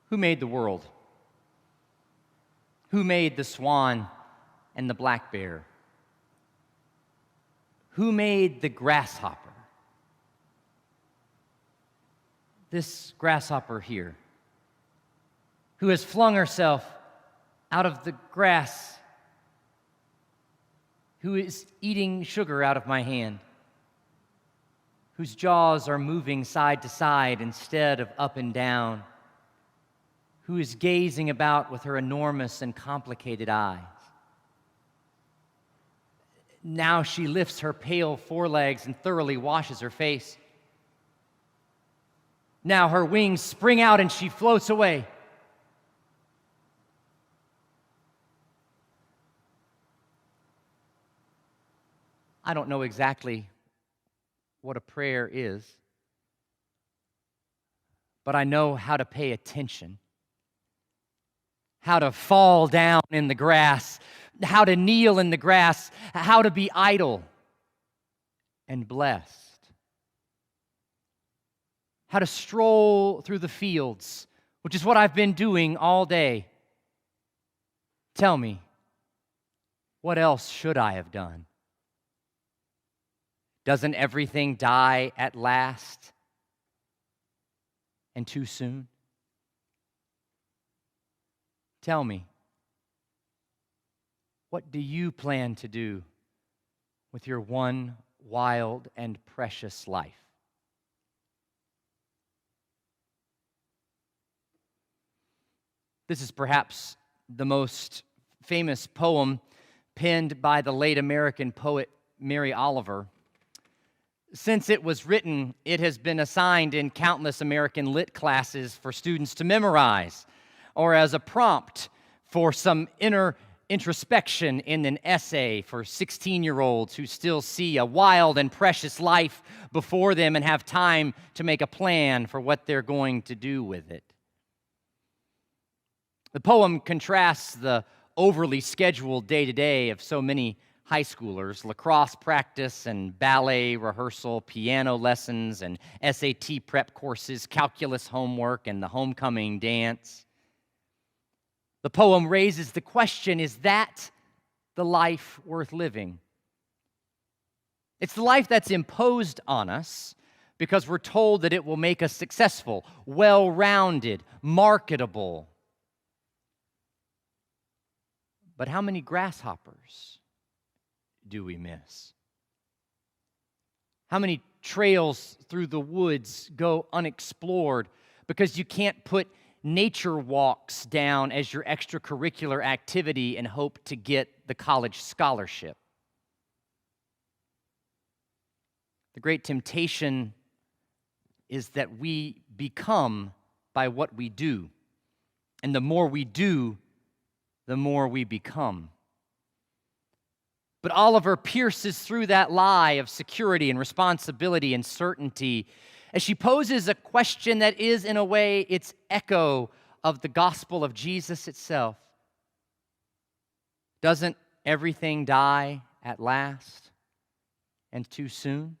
Who made the world? Who made the swan and the black bear? Who made the grasshopper? This grasshopper here, who has flung herself out of the grass, who is eating sugar out of my hand, whose jaws are moving side to side instead of up and down, who is gazing about with her enormous and complicated eyes. Now she lifts her pale forelegs and thoroughly washes her face. Now her wings spring out and she floats away. I don't know exactly what a prayer is, but I know how to pay attention, how to fall down in the grass, how to kneel in the grass, how to be idle and blessed, how to stroll through the fields, which is what I've been doing all day. Tell me, what else should I have done? Doesn't everything die at last and too soon? Tell me, what do you plan to do with your one wild and precious life? This is perhaps the most famous poem penned by the late American poet Mary Oliver. Since it was written, it has been assigned in countless American lit classes for students to memorize, or as a prompt for some inner introspection in an essay for 16-year-olds who still see a wild and precious life before them and have time to make a plan for what they're going to do with it. The poem contrasts the overly scheduled day-to-day of so many high schoolers: lacrosse practice and ballet rehearsal, piano lessons and SAT prep courses, calculus homework, and the homecoming dance. The poem raises the question, is that the life worth living? It's the life that's imposed on us because we're told that it will make us successful, well-rounded, marketable. But how many grasshoppers do we miss? How many trails through the woods go unexplored because you can't put nature walks down as your extracurricular activity and hope to get the college scholarship? The great temptation is that we become by what we do, and the more we do, the more we become. But Oliver pierces through that lie of security and responsibility and certainty as she poses a question that is, in a way, its echo of the gospel of Jesus itself. Doesn't everything die at last and too soon?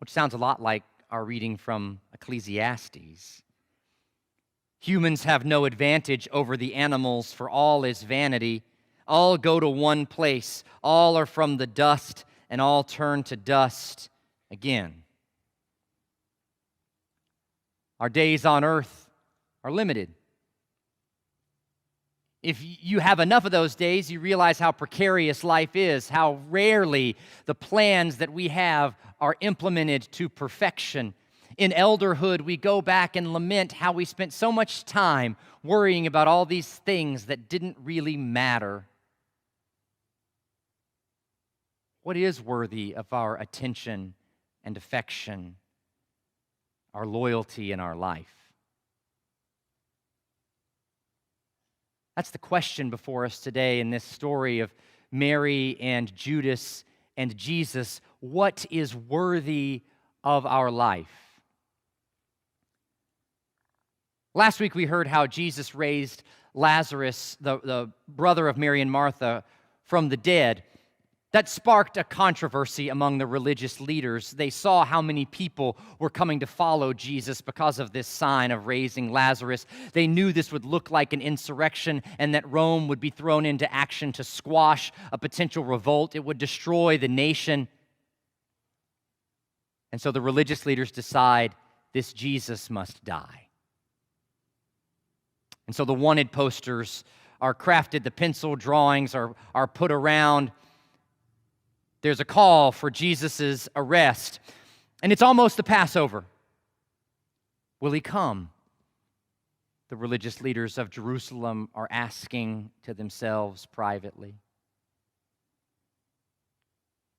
Which sounds a lot like our reading from Ecclesiastes. Humans have no advantage over the animals, for all is vanity. All go to one place. All are from the dust, and all turn to dust again. Our days on earth are limited. If you have enough of those days, you realize how precarious life is, how rarely the plans that we have are implemented to perfection. In elderhood, we go back and lament how we spent so much time worrying about all these things that didn't really matter. What is worthy of our attention and affection, our loyalty in our life? That's the question before us today in this story of Mary and Judas and Jesus. What is worthy of our life? Last week we heard how Jesus raised Lazarus, the brother of Mary and Martha, from the dead. That sparked a controversy among the religious leaders. They saw how many people were coming to follow Jesus because of this sign of raising Lazarus. They knew this would look like an insurrection and that Rome would be thrown into action to squash a potential revolt. It would destroy the nation. And so the religious leaders decide this Jesus must die. And so the wanted posters are crafted, the pencil drawings are put around. There's a call for Jesus' arrest, and it's almost the Passover. Will he come? The religious leaders of Jerusalem are asking to themselves privately.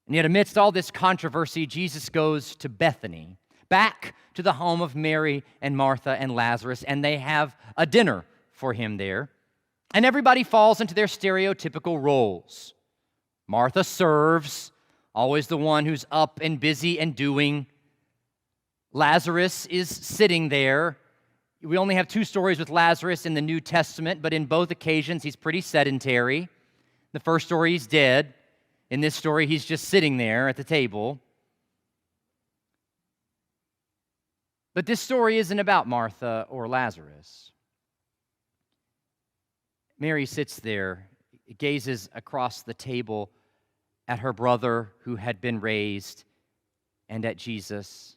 And yet, amidst all this controversy, Jesus goes to Bethany, back to the home of Mary and Martha and Lazarus, and they have a dinner for him there. And everybody falls into their stereotypical roles. Martha serves, always the one who's up and busy and doing. Lazarus is sitting there. We only have 2 stories with Lazarus in the New Testament, but in both occasions he's pretty sedentary. The first story he's dead. In this story he's just sitting there at the table. But this story isn't about Martha or Lazarus. Mary sits there, gazes across the table at her brother who had been raised and at Jesus.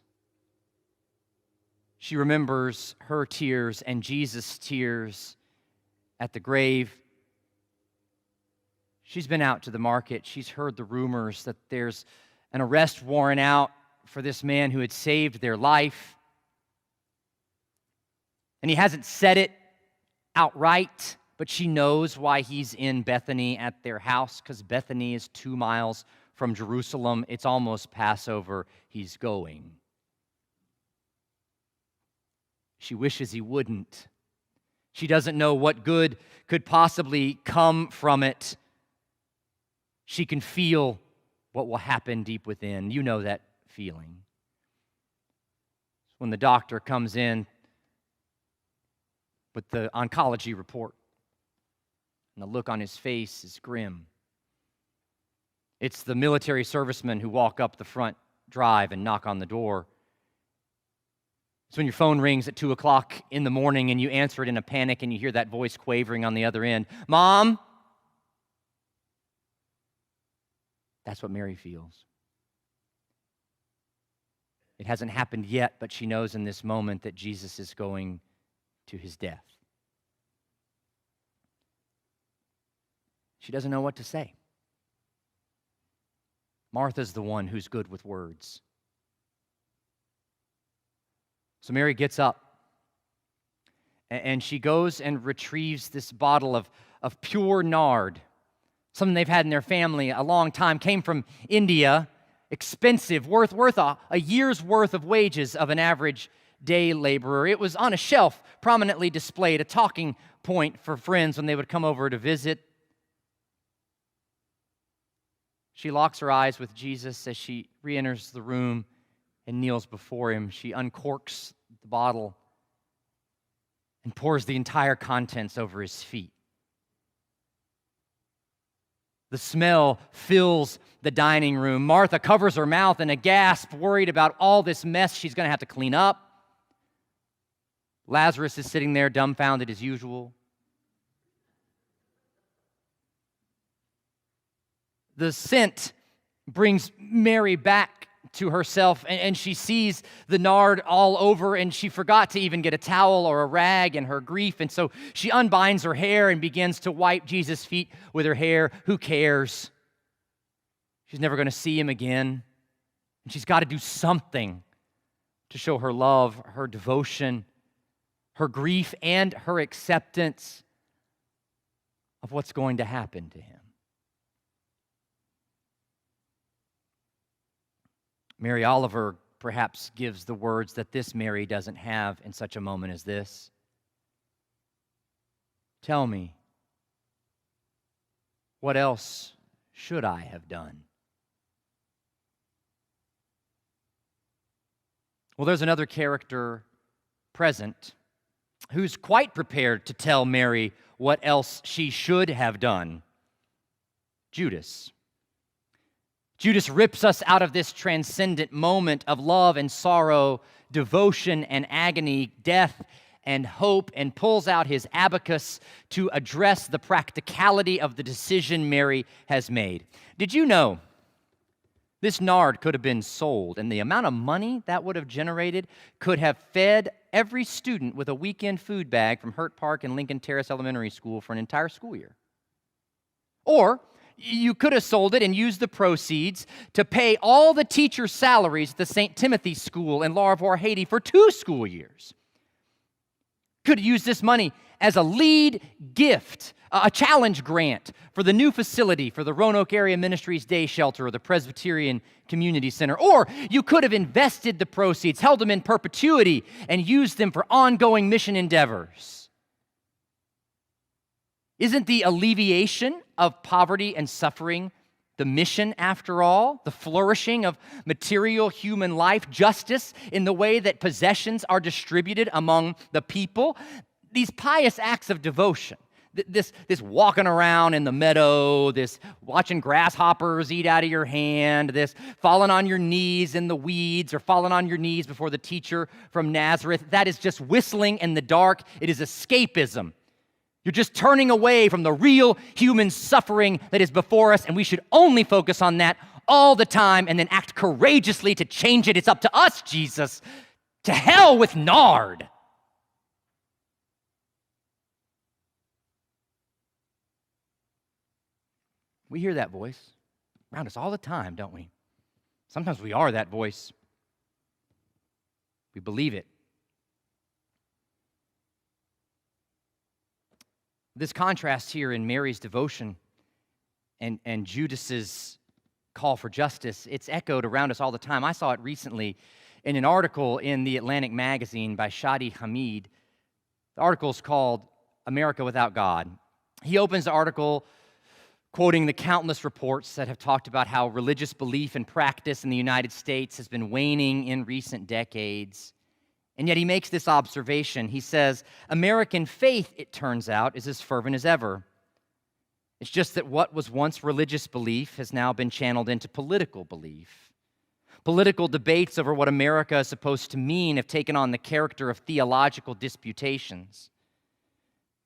She remembers her tears and Jesus' tears at the grave. She's been out to the market. She's heard the rumors that there's an arrest warrant out for this man who had saved their life. And he hasn't said it outright, but she knows why he's in Bethany at their house, because Bethany is 2 miles from Jerusalem. It's almost Passover. He's going. She wishes he wouldn't. She doesn't know what good could possibly come from it. She can feel what will happen deep within. You know that feeling. When the doctor comes in with the oncology report, and the look on his face is grim. It's the military servicemen who walk up the front drive and knock on the door. It's when your phone rings at 2 o'clock in the morning and you answer it in a panic and you hear that voice quavering on the other end. Mom? That's what Mary feels. It hasn't happened yet, but she knows in this moment that Jesus is going to his death. She doesn't know what to say. Martha's the one who's good with words. So Mary gets up, and she goes and retrieves this bottle of pure nard, something they've had in their family a long time, came from India, expensive, worth a year's worth of wages of an average day laborer. It was on a shelf, prominently displayed, a talking point for friends when they would come over to visit. She locks her eyes with Jesus as she re-enters the room and kneels before him. She uncorks the bottle and pours the entire contents over his feet. The smell fills the dining room. Martha covers her mouth in a gasp, worried about all this mess she's going to have to clean up. Lazarus is sitting there dumbfounded as usual. The scent brings Mary back to herself, and she sees the nard all over, and she forgot to even get a towel or a rag in her grief, and so she unbinds her hair and begins to wipe Jesus' feet with her hair. Who cares? She's never going to see him again, and she's got to do something to show her love, her devotion, her grief, and her acceptance of what's going to happen to him. Mary Oliver perhaps gives the words that this Mary doesn't have in such a moment as this. Tell me, what else should I have done? Well, there's another character present who's quite prepared to tell Mary what else she should have done. Judas. Judas rips us out of this transcendent moment of love and sorrow, devotion and agony, death and hope, and pulls out his abacus to address the practicality of the decision Mary has made. Did you know this nard could have been sold, and the amount of money that would have generated could have fed every student with a weekend food bag from Hurt Park and Lincoln Terrace Elementary School for an entire school year? Or you could have sold it and used the proceeds to pay all the teachers' salaries at the St. Timothy's School in Larvoir, Haiti for 2 school years. Could have used this money as a lead gift, a challenge grant for the new facility for the Roanoke Area Ministries Day Shelter or the Presbyterian Community Center. Or you could have invested the proceeds, held them in perpetuity, and used them for ongoing mission endeavors. Isn't the alleviation of poverty and suffering the mission, after all? The flourishing of material human life, justice in the way that possessions are distributed among the people? These pious acts of devotion, this walking around in the meadow, this watching grasshoppers eat out of your hand, this falling on your knees in the weeds or falling on your knees before the teacher from Nazareth, that is just whistling in the dark. It is escapism. You're just turning away from the real human suffering that is before us, and we should only focus on that all the time and then act courageously to change it. It's up to us, Jesus. To hell with nard. We hear that voice around us all the time, don't we? Sometimes we are that voice. We believe it. This contrast here in Mary's devotion and Judas's call for justice, it's echoed around us all the time. I saw it recently in an article in the Atlantic magazine by Shadi Hamid. The article is called America Without God. He opens the article quoting the countless reports that have talked about how religious belief and practice in the United States has been waning in recent decades. And yet he makes this observation. He says, American faith, it turns out, is as fervent as ever. It's just that what was once religious belief has now been channeled into political belief. Political debates over what America is supposed to mean have taken on the character of theological disputations.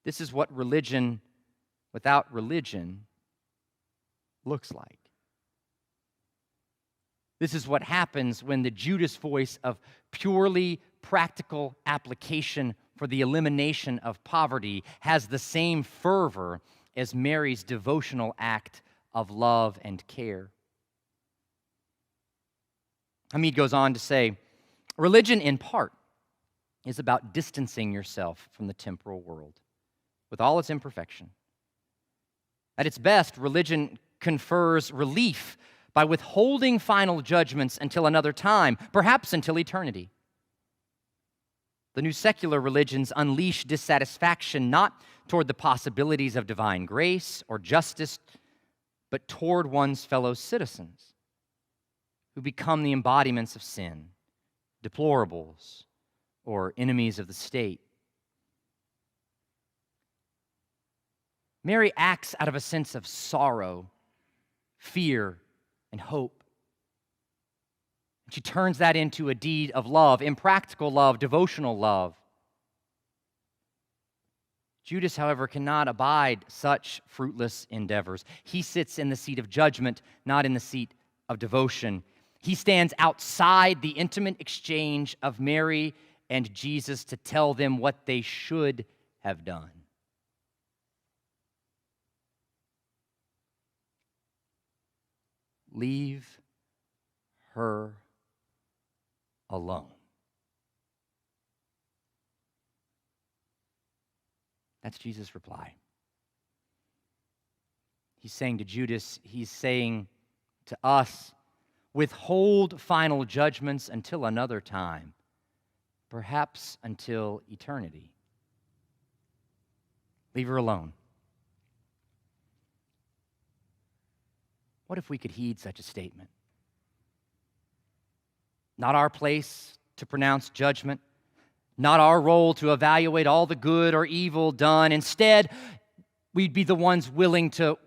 This is what religion without religion looks like. This is what happens when the Judas voice of purely practical application for the elimination of poverty has the same fervor as Mary's devotional act of love and care. Hamid goes on to say, religion in part is about distancing yourself from the temporal world with all its imperfection. At its best, religion confers relief by withholding final judgments until another time, perhaps until eternity. The new secular religions unleash dissatisfaction not toward the possibilities of divine grace or justice, but toward one's fellow citizens who become the embodiments of sin, deplorables, or enemies of the state. Mary acts out of a sense of sorrow, fear, and hope. She turns that into a deed of love, impractical love, devotional love. Judas, however, cannot abide such fruitless endeavors. He sits in the seat of judgment, not in the seat of devotion. He stands outside the intimate exchange of Mary and Jesus to tell them what they should have done. Leave her alone. That's Jesus' reply. He's saying to Judas, he's saying to us, withhold final judgments until another time, perhaps until eternity. Leave her alone. What if we could heed such a statement? Not our place to pronounce judgment, not our role to evaluate all the good or evil done. Instead, we'd be the ones willing to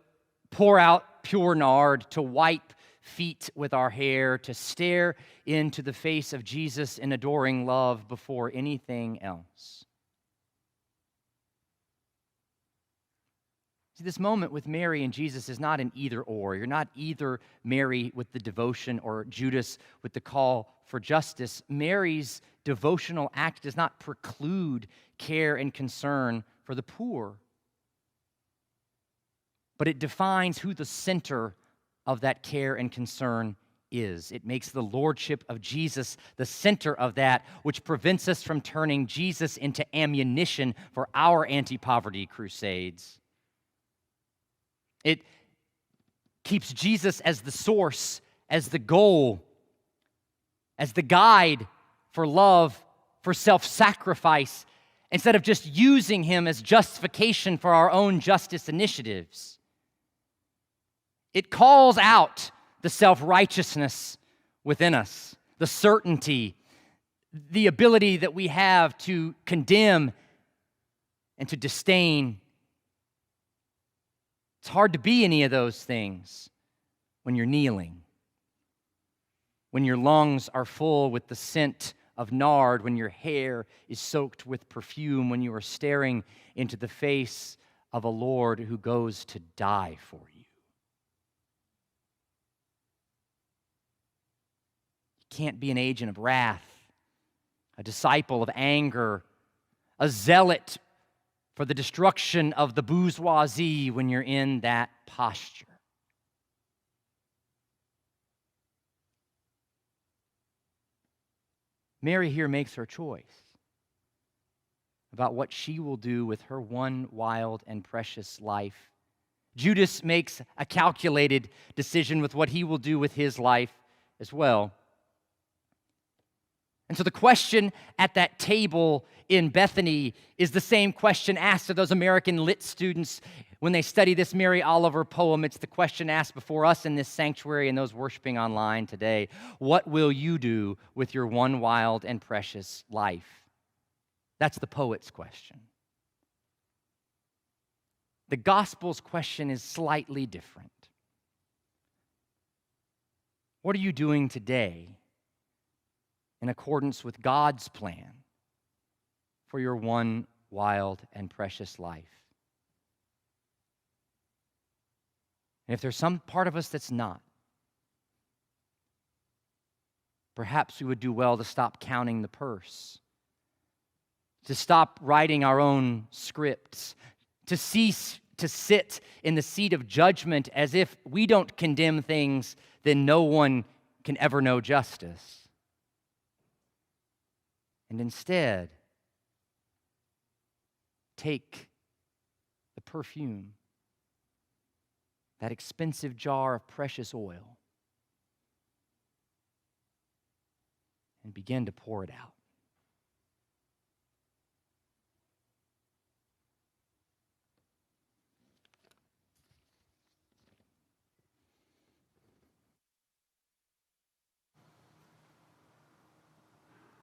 pour out pure nard, to wipe feet with our hair, to stare into the face of Jesus in adoring love before anything else. See, this moment with Mary and Jesus is not an either or. You're not either Mary with the devotion or Judas with the call for justice. Mary's devotional act does not preclude care and concern for the poor, but it defines who the center of that care and concern is. It makes the lordship of Jesus the center of that, which prevents us from turning Jesus into ammunition for our anti-poverty crusades. It keeps Jesus as the source, as the goal, as the guide for love, for self-sacrifice, instead of just using him as justification for our own justice initiatives. It calls out the self-righteousness within us, the certainty, the ability that we have to condemn and to disdain. It's hard to be any of those things when you're kneeling, when your lungs are full with the scent of nard, when your hair is soaked with perfume, when you are staring into the face of a Lord who goes to die for you. You can't be an agent of wrath, a disciple of anger, a zealot for the destruction of the bourgeoisie when you're in that posture. Mary here makes her choice about what she will do with her one wild and precious life. Judas makes a calculated decision with what he will do with his life as well. And so the question at that table in Bethany is the same question asked of those American lit students when they study this Mary Oliver poem. It's the question asked before us in this sanctuary and those worshiping online today. What will you do with your one wild and precious life? That's the poet's question. The gospel's question is slightly different. What are you doing today in accordance with God's plan for your one wild and precious life? And if there's some part of us that's not, perhaps we would do well to stop counting the purse, to stop writing our own scripts, to cease to sit in the seat of judgment as if we don't condemn things, then no one can ever know justice. And instead, take the perfume, that expensive jar of precious oil, and begin to pour it out.